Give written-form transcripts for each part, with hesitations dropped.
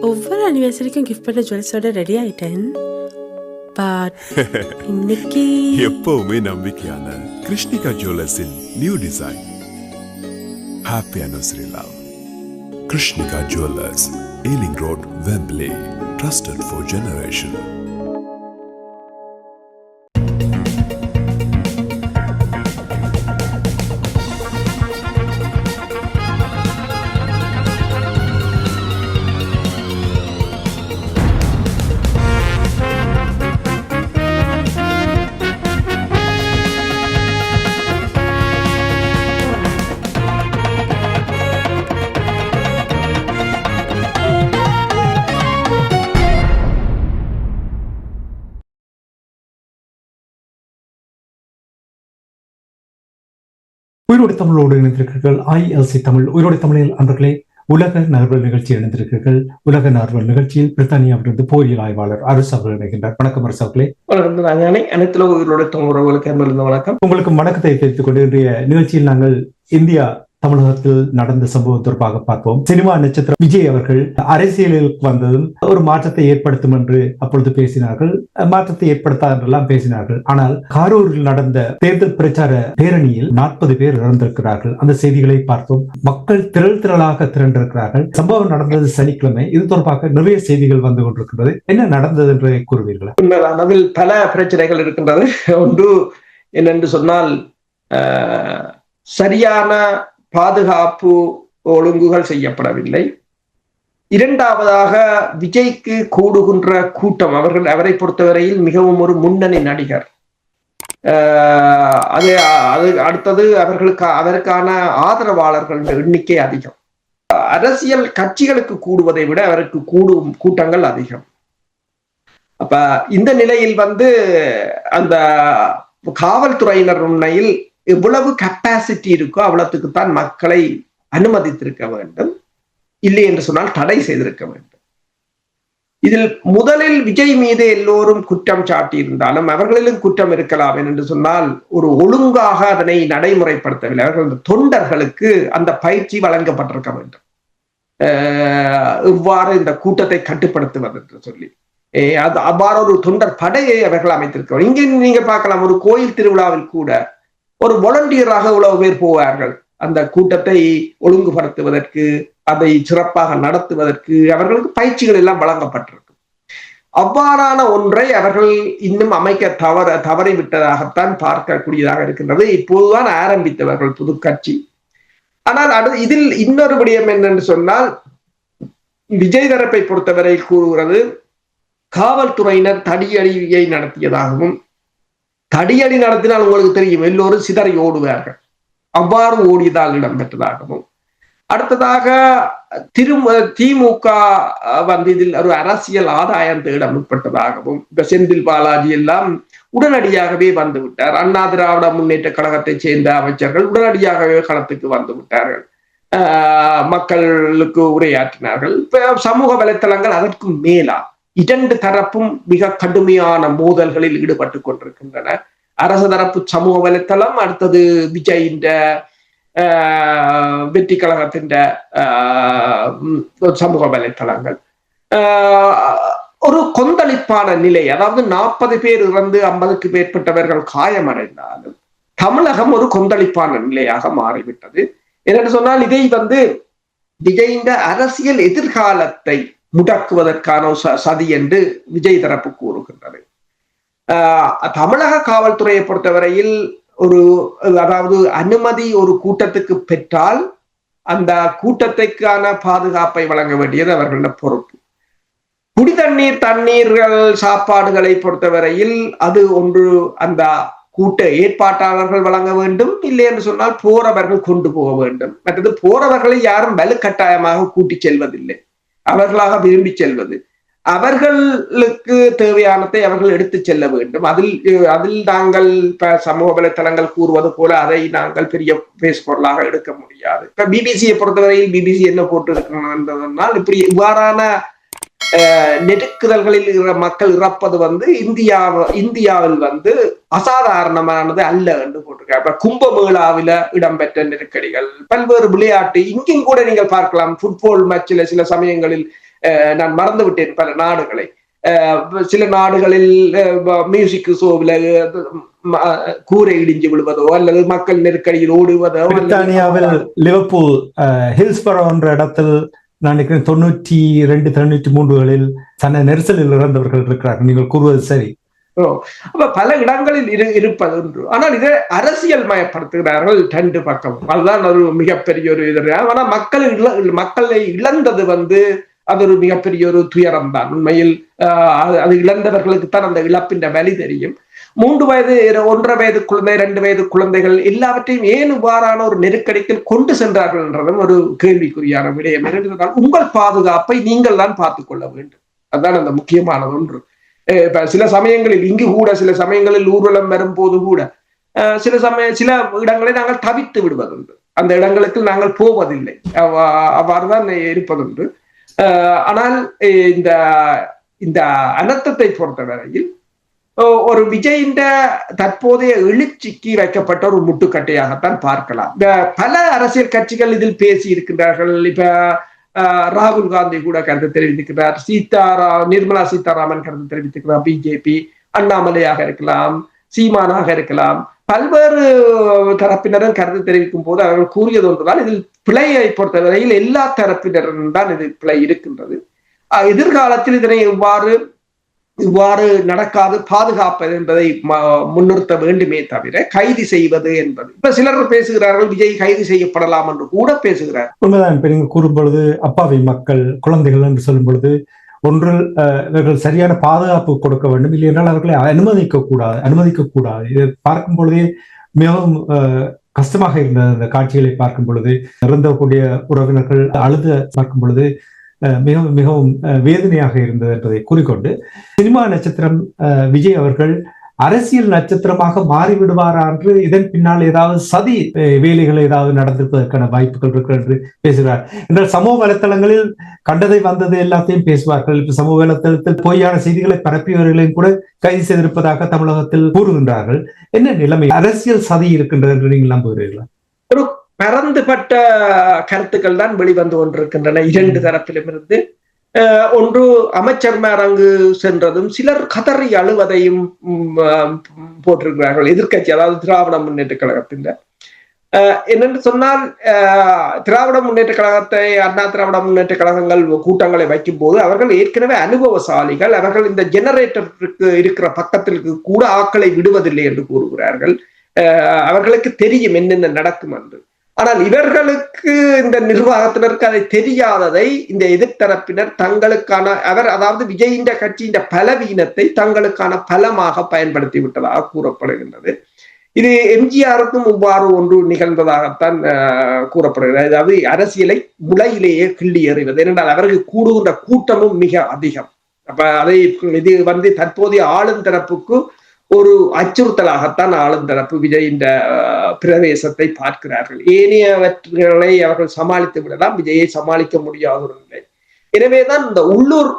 ஒவ்வொரு அனிவர்சரிக்கும் கிஃப்ட் பண்ண ஜுவல்ஸோட ரெடி ஆயிட்டேன். பட் இன்னைக்கு எப்பவுமே நம்பிக்கையான கிருஷ்ணிகா ஜுவல்லர்ஸின் new design. Happy anniversary love. Krishnika jewellers, Ealing road, Wembley. Trusted for generation. உயிரோடு தமிழோடு இணைந்திருக்கிறீர்கள். ILC தமிழ் உயிரோடு தமிழில் அன்பர்களே, உலக நார்வல் நிகழ்ச்சி இணைந்திருக்கிறீர்கள். உலக நார்வல் நிகழ்ச்சியில் பிரித்தானியாவிலிருந்து போரியல் ஆய்வாளர் அரசு அவர்கள் இணைகின்றார். வணக்கம் அரசு அவர்களே. அனைத்து உயிரோடு தமிழர்களுக்கு வணக்கம். உங்களுக்கு வணக்கத்தை தெரிவித்துக் கொண்டு இன்றைய நிகழ்ச்சியில் நாங்கள் இந்தியா தமிழகத்தில் நடந்த சம்பவம் தொடர்பாக பார்ப்போம். சினிமா நட்சத்திரம் விஜய் அவர்கள் அரசியலுக்கு வந்ததும் ஒரு மாற்றத்தை ஏற்படுத்தும் என்று அப்பொழுது பேசினார்கள். மாற்றத்தை ஏற்படுத்தா என்றெல்லாம் பேசினார்கள். ஆனால் காரூரில் நடந்த தேர்தல் பிரச்சார பேரணியில் 40 பேர் இறந்திருக்கிறார்கள். அந்த செய்திகளை பார்த்தோம். மக்கள் திரளாக திரண்டிருக்கிறார்கள். சம்பவம் நடந்தது சனிக்கிழமை. இது தொடர்பாக நிறைய செய்திகள் வந்து கொண்டிருக்கிறது. என்ன நடந்தது என்று கூறுவீர்களா? அதில் பல பிரச்சனைகள் இருக்கின்றது. ஒன்று என்னென்று சொன்னால், சரியான பாதுகாப்பு ஒழுங்குகள் செய்யப்படவில்லை. இரண்டாவதாக, விஜய்க்கு கூடுகின்ற கூட்டம், அவரை பொறுத்தவரையில் மிகவும் ஒரு முன்னணி நடிகர். அடுத்தது அவருக்கான ஆதரவாளர்கள் எண்ணிக்கை அதிகம். அரசியல் கட்சிகளுக்கு கூடுவதை விட அவருக்கு கூடும் கூட்டங்கள் அதிகம். அப்ப இந்த நிலையில் அந்த காவல்துறையினர் உண்மையில் எவ்வளவு கெப்பாசிட்டி இருக்கோ அவ்வளவுக்குத்தான் மக்களை அனுமதித்திருக்க வேண்டும், இல்லை என்று சொன்னால் தடை செய்திருக்க வேண்டும். இதில் முதலில் விஜய் மீது எல்லோரும் குற்றம் சாட்டி இருந்தாலும் அவர்களிலும் குற்றம் இருக்கலாம் என்று சொன்னால், ஒரு ஒழுங்காக அதனை நடைமுறைப்படுத்தவில்லை. அவர்கள் தொண்டர்களுக்கு அந்த பயிற்சி வழங்கப்பட்டிருக்க வேண்டும், இவ்வாறு இந்த கூட்டத்தை கட்டுப்படுத்துவது என்று சொல்லி. அது அவ்வாறு ஒரு தொண்டர் படையை அவர்கள் அமைத்திருக்க. இங்கே நீங்க பார்க்கலாம், ஒரு கோயில் திருவிழாவில் கூட ஒரு வாலண்டியராக இவ்வளவு பேர் போவார்கள். அந்த கூட்டத்தை ஒழுங்குபடுத்துவதற்கு, அதை சிறப்பாக நடத்துவதற்கு அவர்களுக்கு பயிற்சிகள் எல்லாம் வழங்கப்பட்டிருக்கும். அவ்வாறான ஒன்றை அவர்கள் இன்னும் அமைக்க தவறிவிட்டதாகத்தான் பார்க்கக்கூடியதாக இருக்கின்றது. இப்போதுதான் ஆரம்பித்தவர்கள் புது கட்சி. ஆனால் இதில் இன்னொரு விடயம் என்னென்று சொன்னால், விஜய் தரப்பை பொறுத்தவரை கூறுகிறது, காவல்துறையினர் தடியடியை நடத்தியதாகவும், தடியடி நடத்தினால் உங்களுக்கு தெரியும் எல்லோரும் சிதறி ஓடுவார்கள், அவ்வாறு ஓடியதால் இடம்பெற்றதாகவும், அடுத்ததாக திமுக இதில் ஒரு அரசியல் ஆதாயம் தேட முற்பட்டதாகவும், இப்ப செந்தில் பாலாஜி எல்லாம் உடனடியாகவே வந்து விட்டார். அண்ணா திராவிட முன்னேற்ற கழகத்தை சேர்ந்த அமைச்சர்கள் உடனடியாகவே களத்துக்கு வந்து விட்டார்கள், மக்களுக்கு உரையாற்றினார்கள். இப்ப சமூக வலைத்தளங்கள் அதற்கும் மேலா இரண்டு தரப்பும் மிக கடுமையான மோதல்களில் ஈடுபட்டு கொண்டிருக்கின்றன. அரசு தரப்பு சமூக வலைத்தளம், அடுத்தது விஜயின் வெற்றி கழகத்தின் சமூக வலைத்தளங்கள். ஒரு கொந்தளிப்பான நிலை. அதாவது 40 பேர் இறந்து 50க்கு மேற்பட்டவர்கள் காயமடைந்தாலும் தமிழகம் ஒரு கொந்தளிப்பான நிலையாக மாறிவிட்டது. என்னென்னு சொன்னால், இதை விஜயின் அரசியல் எதிர்காலத்தை முடக்குவதற்கான சதி என்று விஜய் தரப்பு கூறுகின்றது. தமிழக காவல்துறையை பொறுத்தவரையில் அதாவது அனுமதி ஒரு கூட்டத்துக்கு பெற்றால் அந்த கூட்டத்துக்கான பாதுகாப்பை வழங்க வேண்டியது அவர்களோட பொறுப்பு. தண்ணீர்கள், சாப்பாடுகளை பொறுத்தவரையில் அது ஒன்று அந்த கூட்ட ஏற்பாட்டாளர்கள் வழங்க வேண்டும், இல்லை என்று சொன்னால் போறவர்கள் கொண்டு போக வேண்டும். மற்றது போறவர்களை யாரும் வலுக்கட்டாயமாக கூட்டி செல்வதில்லை, அவர்களாக விரும்பி செல்வது. அவர்களுக்கு தேவையானதை அவர்கள் எடுத்து செல்ல வேண்டும். அதில் நாங்கள் சமூக வலைத்தளங்கள் கூறுவது போல அதை நாங்கள் பெரிய பேஸ் பொருளாக எடுக்க முடியாது. இப்ப பிபிசியை பொறுத்தவரையில் பிபிசி என்ன போட்டு இருக்கிறால், இப்படி இவ்வாறான நெருக்குதல்களில் மக்கள் இறப்பது இந்தியாவில் அசாதாரணமானது அல்ல என்று போட்டிருக்காங்க. இப்ப கும்பமேளாவில இடம்பெற்ற நெருக்கடிகள், பல்வேறு விளையாட்டு, இங்கும் கூட நீங்கள் பார்க்கலாம், ஃபுட்பால் மேட்சில் சில சமயங்களில் நான் மறந்து விட்டேன் பல நாடுகளை. சில நாடுகளில் மியூசிக் ஷோவில் கூரை இடிஞ்சு விழுவதோ அல்லது மக்கள் நெருக்கடியில் ஓடுவதோ. பிரித்தானியாவில் லிவர்பூல் ஹில்ஸ்பரோ என்ற இடத்தில் நான் நினைக்கிறேன் 92-93களில் சன நெரிசலில் இறந்தவர்கள் இருக்கிறார்கள். நீங்கள் கூறுவது சரி. அப்ப பல இடங்களில் இருப்பது ஒன்று. ஆனால் இதை அரசியல் மயப்படுத்துகிறார்கள் ரெண்டு பக்கம். அதுதான் ஒரு மிகப்பெரிய ஒரு இது. ஆனா மக்களை இழந்தது அது ஒரு மிகப்பெரிய ஒரு துயரம் தான். உண்மையில் அது இழந்தவர்களுக்கு தான் அந்த இழப்பின் வலி தெரியும். 3 வயது 1.5 வயது குழந்தை 2 வயது குழந்தைகள் எல்லாவற்றையும் ஏன் இவ்வாறான ஒரு நெருக்கடிக்கு கொண்டு சென்றார்கள் என்றதும் ஒரு கேள்விக்குறியான விடயம். ஏனென்றால் உங்கள் பாதுகாப்பை நீங்கள் தான் பார்த்துக் கொள்ள வேண்டும். அதுதான் அந்த முக்கியமானது ஒன்று. சில சமயங்களில் இங்கு கூட சில சமயங்களில் ஊர்வலம் வரும்போது கூட சில இடங்களை நாங்கள் தவித்து விடுவதுண்டு. அந்த இடங்களுக்கு நாங்கள் போவதில்லை. அவ்வாறுதான் இருப்பதுண்டு. ஆனால் இந்த அனர்த்தத்தை பொறுத்தவரையில் ஒரு விஜயின் தற்போதைய எழுச்சிக்கு வைக்கப்பட்ட ஒரு முட்டுக்கட்டையாகத்தான் பார்க்கலாம். பல அரசியல் கட்சிகள் இதில் பேசி இருக்கின்றார்கள். இப்ப ராகுல் காந்தி கூட கருத்து தெரிவித்திருக்கிறார், நிர்மலா சீதாராமன் கருத்து தெரிவித்திருக்கிறார், பிஜேபி, அண்ணாமலையாக இருக்கலாம், சீமானாக இருக்கலாம், பல்வேறு தரப்பினரும் கருத்து தெரிவிக்கும் போது அவர்கள் கூறியது ஒன்றுதான், இதில் பிழையை பொறுத்தவரையில் எல்லா தரப்பினரும் தான் இதில் பிழை இருக்கின்றது. எதிர்காலத்தில் இதனை இவ்வாறு நடக்காது பாதுகாப்பது என்பதை முன்னிறுத்த வேண்டுமே தவிர கைது செய்வது என்பது. இப்ப சிலர் பேசுகிறார்கள் விஜய் கைது செய்யப்படலாம் என்று கூட பேசுகிறார். உண்மைதான். இப்ப நீங்க கூறும் பொழுது அப்பாவி மக்கள், குழந்தைகள் என்று சொல்லும் பொழுது ஒன்றில் இவர்கள் சரியான பாதுகாப்பு கொடுக்க வேண்டும், இல்லை என்றால் அவர்களை அனுமதிக்க கூடாது. இதை பார்க்கும் பொழுதே மிகவும் கஷ்டமாக இருந்த அந்த காட்சிகளை பார்க்கும் பொழுது, இறந்தக்கூடிய உறவினர்கள் அழுத பார்க்கும் பொழுது மிகவும் மிகவும் வேதனையாக இருந்தது என்பதை கூறிக்கொண்டு, சினிமா நட்சத்திரம் விஜய் அவர்கள் அரசியல் நட்சத்திரமாக மாறிவிடுவாரா என்று இதன் பின்னால் ஏதாவது சதி வேலைகள் ஏதாவது நடந்திருப்பதற்கான வாய்ப்புகள் இருக்கு என்று பேசுகிறார். என்றால் சமூக வலைத்தளங்களில் கண்டதை வந்தது எல்லாத்தையும் பேசுவார்கள். இப்ப சமூக வலைத்தளத்தில் பொய்யான செய்திகளை பரப்பியவர்களையும் கூட கைது செய்திருப்பதாக தமிழகத்தில் கூறுகின்றார்கள். என்ன நிலைமை? அரசியல் சதி இருக்கின்றது என்று நீங்கள் நம்புகிறீர்களா? ஒரு பரந்துபட்ட கருத்துக்கள் தான் வெளிவந்து கொண்டிருக்கின்றன இரண்டு தரப்பிலும் இருந்து. ஒன்று, அமைச்சர்மார் அங்கு சென்றதும் சிலர் கதறி அழுவதையும் போட்டிருக்கிறார்கள். எதிர்கட்சி, அதாவது திராவிட முன்னேற்ற கழகத்தின் என்னென்று சொன்னால், திராவிட முன்னேற்ற கழகத்தை, அண்ணா திராவிட முன்னேற்ற கழகங்கள் கூட்டங்களை வைக்கும் போது அவர்கள் ஏற்கனவே அனுபவசாலிகள். அவர்கள் இந்த ஜெனரேட்டருக்கு இருக்கிற பக்கத்திற்கு கூட ஆட்களை விடுவதில்லை என்று கூறுகிறார்கள். அவர்களுக்கு தெரியும் என்னென்ன நடக்கும் என்று. ஆனால் இவர்களுக்கு, இந்த நிர்வாகத்தினருக்கு அதை தெரியாததை இந்த எதிர்த்தரப்பினர் தங்களுக்கான, அதாவது விஜயின் கட்சியின் பலவீனத்தை தங்களுக்கான பலமாக பயன்படுத்தி விட்டதாக கூறப்படுகின்றது. இது எம்ஜிஆருக்கும் இவ்வாறு ஒன்று நிகழ்ந்ததாகத்தான் கூறப்படுகிறது. அதாவது அரசியலை முளையிலேயே கிள்ளி எறிவது. ஏனென்றால் அவருக்கு கூடுகின்ற கூட்டமும் மிக அதிகம். அப்ப அதை இது தற்போதைய ஆளும் தரப்புக்கு ஒரு அச்சுறுத்தலாகத்தான் ஆளும் தரப்பு விஜயின் பிரவேசத்தை பார்க்கிறார்கள். ஏனையவற்றை அவர்கள் சமாளித்து விடலாம், விஜயை சமாளிக்க முடியாத ஒரு நிலை. எனவேதான் இந்த உள்ளூர்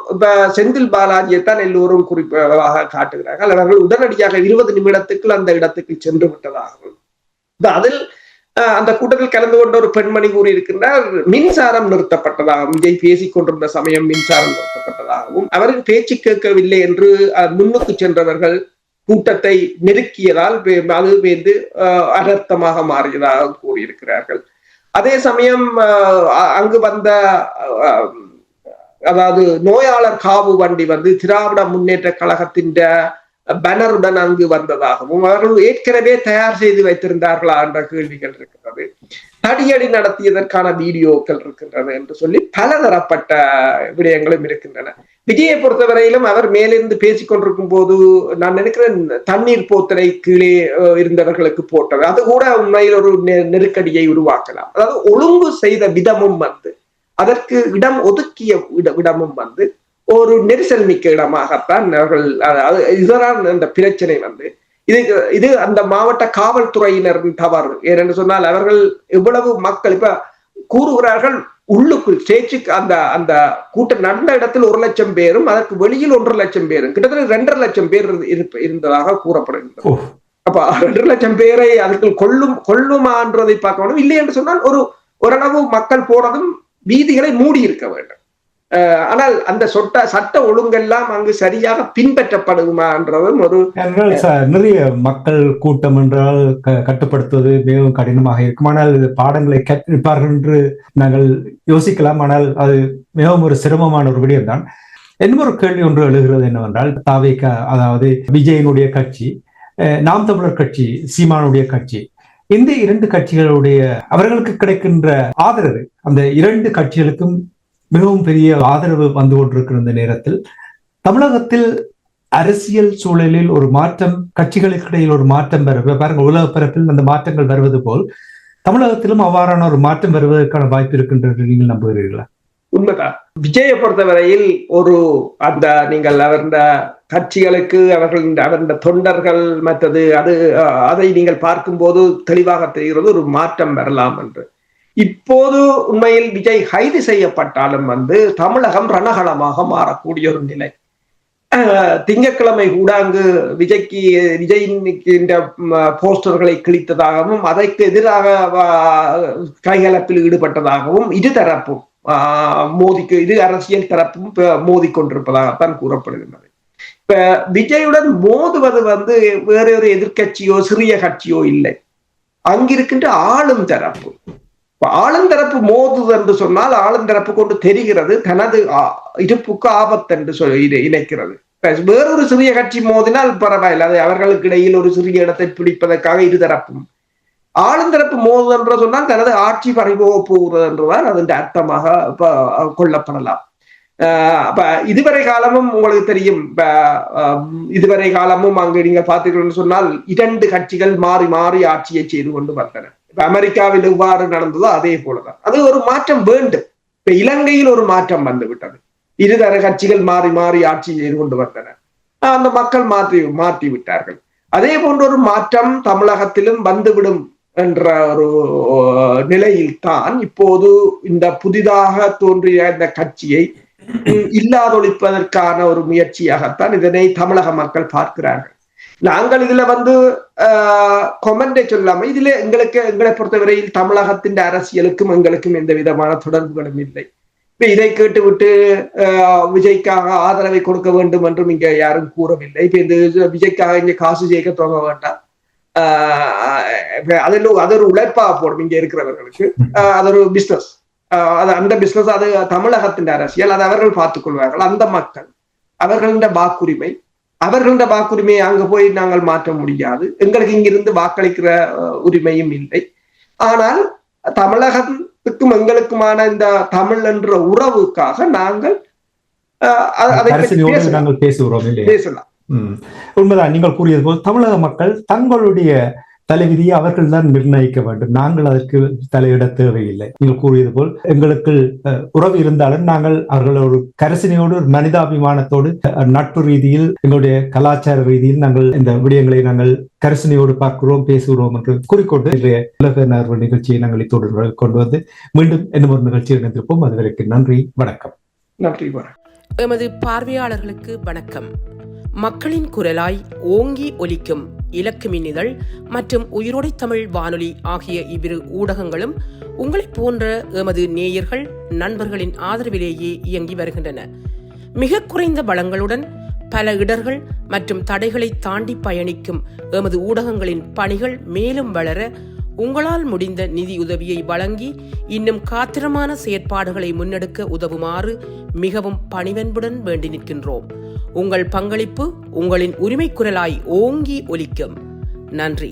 செந்தில் பாலாஜியை தான் எல்லோரும் குறிப்பாக காட்டுகிறார்கள். அவர்கள் உடனடியாக 20 நிமிடத்துக்குள் அந்த இடத்துக்கு சென்று விட்டதாகவும், அதில் அந்த கூட்டத்தில் கலந்து கொண்ட ஒரு பெண்மணி கூறியிருக்கின்றார், மின்சாரம் நிறுத்தப்பட்டதாகவும், விஜய் பேசிக் கொண்டிருந்த சமயம் மின்சாரம் நிறுத்தப்பட்டதாகவும், அவரின் பேச்சு கேட்கவில்லை என்று முன்னுக்கு சென்றவர்கள் கூட்டத்தை நெருக்கியதால் அது அனர்த்தமாக மாறியதாக கூறியிருக்கிறார்கள். அதே சமயம் அங்கு வந்த, அதாவது நோயாளர் காவு வண்டி திராவிட முன்னேற்ற கழகத்தின் பேனருடன் அங்கு வந்ததாகவும், அவர்கள் ஏற்கனவே தயார் செய்து வைத்திருந்தார்களா என்ற கேள்விகள் இருக்கிறது. தடியடி நடத்தியதற்கான வீடியோக்கள் இருக்கின்றன என்று சொல்லி பல தரப்பட்ட விடயங்களும் இருக்கின்றன. விஜயை பொறுத்தவரையிலும் அவர் மேலிருந்து பேசிக் கொண்டிருக்கும் போது நான் நினைக்கிறேன் தண்ணீர் போத்தலை கீழே இருந்தவர்களுக்கு போட்டது, அது கூட உண்மையில் ஒரு நெருக்கடியை உருவாக்கலாம். அதாவது ஒழுங்கு செய்த விதமும் அதற்கு இடம் ஒதுக்கிய இடமும் ஒரு நெரிசல் மிக்க இடமாகத்தான் அவர்கள், இதுதான் அந்த பிரச்சனை இது அந்த மாவட்ட காவல்துறையினரின் தவறு. ஏனென்று சொன்னால் அவர்கள் எவ்வளவு மக்கள் இப்ப கூறுகிறார்கள், உள்ளுக்குள் ஸ்டேஜுக்கு அந்த கூட்டம் நடந்த இடத்தில் 1 லட்சம் பேரும் அதற்கு வெளியில் 1.5 லட்சம் பேரும் கிட்டத்தட்ட 2.5 லட்சம் பேர் இருந்ததாக கூறப்படுகின்றது. அப்ப 2 லட்சம் பேரை அதுக்கு கொள்ளுமான்றதை பார்க்கணும். இல்லை என்று சொன்னால் ஓரளவு மக்கள் போறதும் வீதிகளை மூடி இருக்க வேண்டும். ஆனால் அந்த சட்ட ஒழுங்கெல்லாம் அங்கு சரியாக பின்பற்றப்படுமான்றதும் ஒரு நிறைய மக்கள் கூட்டம் என்றால் கட்டுப்படுத்துவது மிகவும் கடினமாக இருக்கும். ஆனால் பாடங்களை கற்பிப்பார்கள் என்று நாங்கள் யோசிக்கலாம். ஆனால் அது மிகவும் ஒரு சிரமமான ஒரு விடயம்தான். இன்னொரு கேள்வி ஒன்று எழுகிறது என்னவென்றால், தாவேகா அதாவது விஜயனுடைய கட்சி, நாம் தமிழர் கட்சி, சீமானுடைய கட்சி, இந்த இரண்டு கட்சிகளுடைய அவர்களுக்கு கிடைக்கின்ற ஆதரவு, அந்த இரண்டு கட்சிகளுக்கும் மிகவும் பெரிய ஆதரவு வந்து கொண்டிருக்கிற இந்த நேரத்தில் தமிழகத்தில் அரசியல் சூழலில் ஒரு மாற்றம், கட்சிகளுக்கு இடையில் ஒரு மாற்றம் பாருங்க, உலக பரப்பில் அந்த மாற்றங்கள் வருவது போல் தமிழகத்திலும் அவ்வாறான ஒரு மாற்றம் வருவதற்கான வாய்ப்பு இருக்கின்றது நீங்கள் நம்புகிறீர்களா? உண்மைதான். விஜயை பொறுத்தவரையில் அந்த நீங்கள் அவருடைய கட்சிகளுக்கு அவருடைய தொண்டர்கள் மற்றது அதை நீங்கள் பார்க்கும்போது தெளிவாக தெரிகிறது ஒரு மாற்றம் வரலாம் என்று. இப்போது உண்மையில் விஜய் கைது செய்யப்பட்டாலும் தமிழகம் ரணகளமாக மாறக்கூடிய ஒரு நிலை. திங்கட்கிழமை கூட அங்கு விஜயின் போஸ்டர்களை கிழித்ததாகவும் அதற்கு எதிராக கைகலப்பில் ஈடுபட்டதாகவும் இருதரப்பும் இரு அரசியல் தரப்பும் மோதி கொண்டிருப்பதாகத்தான் கூறப்படுகின்றது. இப்ப விஜயுடன் மோதுவது வேற ஒரு எதிர்கட்சியோ சிறிய கட்சியோ இல்லை, அங்கிருக்கின்ற ஆளும் தரப்பு. ஆளும் தரப்பு மோதுது என்று சொன்னால் ஆளும் தரப்பு கொண்டு தெரிகிறது தனது இருப்புக்கு ஆபத்து என்று இணைக்கிறது. வேறொரு சிறிய கட்சி மோதினால் பரவாயில்லை, அது அவர்களுக்கு இடையில் ஒரு சிறிய இடத்தை பிடிப்பதற்காக இருதரப்பும். ஆளுந்தரப்பு மோது என்று சொன்னால் தனது ஆட்சி பறிபோக போகிறது என்றுதான் அதன் அர்த்தமாக கொள்ளப்படலாம். இதுவரை காலமும் உங்களுக்கு தெரியும், இதுவரை காலமும் அங்கு நீங்க பார்த்தீங்கன்னு சொன்னால் இரண்டு கட்சிகள் மாறி மாறி ஆட்சியை செய்து கொண்டு வந்தன. அமெரிக்காவில் எவ்வாறு நடந்ததோ அதே போலதான் அது ஒரு மாற்றம் வேண்டும். இப்ப இலங்கையில் ஒரு மாற்றம் வந்து விட்டது. இருதர கட்சிகள் மாறி மாறி ஆட்சி செய்து கொண்டு வந்தன, அந்த மக்கள் மாற்றி விட்டார்கள். அதே போன்ற ஒரு மாற்றம் தமிழகத்திலும் வந்துவிடும் என்ற ஒரு நிலையில் தான் இப்போது இந்த புதிதாக தோன்றிய இந்த கட்சியை இல்லாதொழிப்பதற்கான ஒரு முயற்சியாகத்தான் இதனை தமிழக மக்கள் பார்க்கிறார்கள். நாங்கள் இதுல கொமெண்டை சொல்லாம இதுல எங்களை பொறுத்தவரையில் தமிழகத்தின் அரசியலுக்கும் எங்களுக்கும் எந்த விதமான தொடர்புகளும் இல்லை. இப்ப இதை கேட்டுவிட்டு விஜய்க்காக ஆதரவை கொடுக்க வேண்டும் என்றும் இங்க யாரும் கூறவில்லை. இப்ப இந்த விஜய்க்காக இங்க காசு ஜெயிக்க துவங்க வேண்டாம், அது ஒரு உழைப்பாக போடும் இங்க இருக்கிறவர்களுக்கு, அது ஒரு பிசினஸ், அந்த பிசினஸ் அது தமிழகத்தின் அரசியல், அதை அவர்கள் பார்த்துக் கொள்வார்கள். அந்த மக்கள் அவர்களின் வாக்குரிமையை அங்க போய் நாங்கள் மாற்ற முடியாது, எங்களுக்கு இங்கிருந்து வாக்களிக்கிற உரிமையும் இல்லை. ஆனால் தமிழகத்துக்கும் எங்களுக்குமான இந்த தமிழ் என்ற உறவுக்காக நாங்கள் பேசலாம். உண்மைதான், நீங்கள் கூறியது போல் தமிழக மக்கள் தங்களுடைய தலைவிதியை அவர்கள் தான் நிர்ணயிக்க வேண்டும், நாங்கள் அதற்கு தலையிட தேவையில்லை. நீங்கள் கூறியது போல் எங்களுக்கு உறவு இருந்தாலும் நாங்கள் அவர்கள் ஒரு கரிசனையோடு ஒரு மனிதாபிமானத்தோடு நட்பு ரீதியில் எங்களுடைய கலாச்சார ரீதியில் நாங்கள் இந்த விடயங்களை நாங்கள் கரிசனையோடு பார்க்கிறோம், பேசுகிறோம் என்று கூறிக்கொண்டு இன்றைய உலக நகர்வு நிகழ்ச்சியை நாங்கள் இத்தோடு கொண்டு வந்து மீண்டும் இன்னும் ஒரு நிகழ்ச்சியில் இணைந்திருப்போம். அதுவரைக்கு நன்றி, வணக்கம். நன்றி. எமது பார்வையாளர்களுக்கு வணக்கம். மக்களின் குரலாய் ஓங்கி ஒலிக்கும் இலக்கு மின்னிதழ் மற்றும் உயிரோடை தமிழ் வானொலி ஆகிய இவ்விரு ஊடகங்களும் உங்களைப் போன்ற எமது நேயர்கள் நண்பர்களின் ஆதரவிலேயே இயங்கி வருகின்றன. மிக குறைந்த வளங்களுடன் பல இடர்கள் மற்றும் தடைகளை தாண்டி பயணிக்கும் எமது ஊடகங்களின் பணிகள் மேலும் வளர உங்களால் முடிந்த நிதியுதவியை வழங்கி இன்னும் காத்திரமான செயற்பாடுகளை முன்னெடுக்க உதவுமாறு மிகவும் பணிவன்புடன் வேண்டி நிற்கின்றோம். உங்கள் பங்களிப்பு உங்களின் உரிமை குரலாய் ஓங்கி ஒலிக்கும். நன்றி.